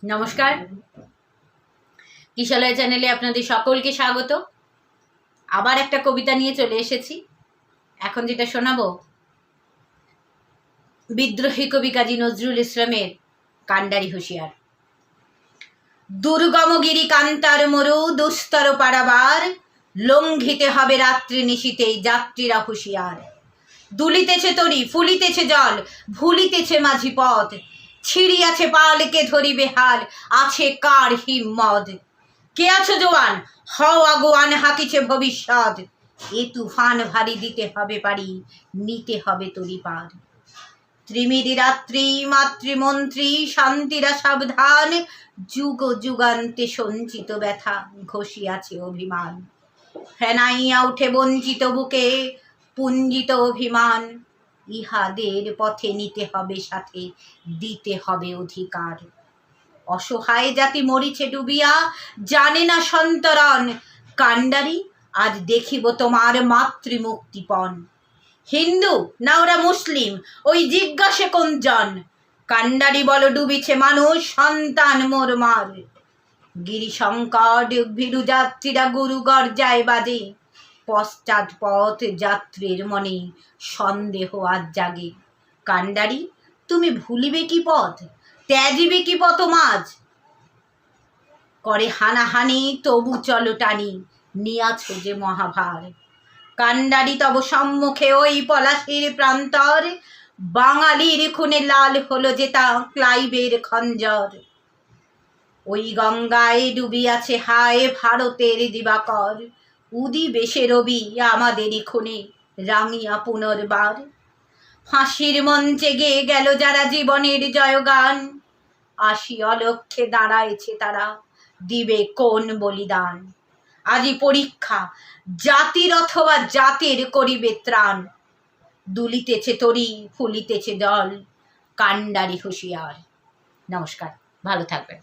নমস্কার, কিশলয় চ্যানেলে আপনাদের সকলকে স্বাগত। আবার একটা কবিতা নিয়ে চলে এসেছি। এখন যেটা শোনাবো, বিদ্রোহী কবি কাজী নজরুল ইসলামের কান্ডারি হুঁশিয়ার। দুর্গমগিরি কান্তার মরু দুস্তর পারাবার, লঙ্ঘিতে হবে রাত্রি নিশীতেই যাত্রীরা হুঁশিয়ার। দুলিতেছে তরি, ফুলিতেছে জল, ভুলিতেছে মাঝি পথ, ছিড়িয়াছে পালকে ধরিবে হাল, আছে কার হিম্মত। কে আছো জোয়ান, হও আগুয়ান, হাকিছে ভবিষ্যৎ, এ তুফান ভারী দিতে হবে পারি, নিতে হবে তরি পার। ত্রিমিদি রাত্রি মাতৃমন্ত্রী শান্তিরা সাবধান, যুগ যুগান্তে সঞ্চিত ব্যথা ঘষিয়াছে অভিমান। ফেনাইয়া উঠে বঞ্চিত বুকে পুঞ্জিত অভিমান, ইহাদের পথে নিতে হবে সাথে, দিতে হবে অধিকার। অসহায় জাতি মরিছে ডুবিয়া, জানে না সন্তরণ, কান্ডারি আজ দেখিব তোমার মাতৃমুক্তিপণ। হিন্দু না ওরা মুসলিম, ওই জিজ্ঞাসে কোনজন, কান্ডারি বল ডুবিছে মানুষ সন্তান মোর মার। গিরি সংকট ভীরু যাত্রীরা গুরু গর্জায় বাজে, পশ্চাৎ পথ যাত্রীর মনে সন্দেহ আজ জাগে। কান্ডারি তুমি ভুলিবে কি পথ, ত্যাজিবে কি পথ মাঝ, করে হানাহানি তবু চলো টানি, নিয়াছ যে মহাভার। কান্ডারি তব সম্মুখে ওই পলাশির প্রান্তর, বাঙালির খুনে লাল হলো যে তা ক্লাইভের খঞ্জর। ওই গঙ্গায় ডুবিয়াছে হায় ভারতের দিবাকর, উদিবেশে রবি আমাদেরই খুনে রাঙিয়া পুনর্বার। ফাঁসির মঞ্চে গেয়ে গেল যারা জীবনের জয়গান, আসি অলক্ষ্যে দাঁড়াইছে তারা, দিবে কোন বলিদান। আজি পরীক্ষা জাতির অথবা জাতির করিবে ত্রাণ, দুলিতেছে তরি, ফুলিতেছে জল, কান্ডারি হুঁশিয়ার। নমস্কার, ভালো থাকবেন।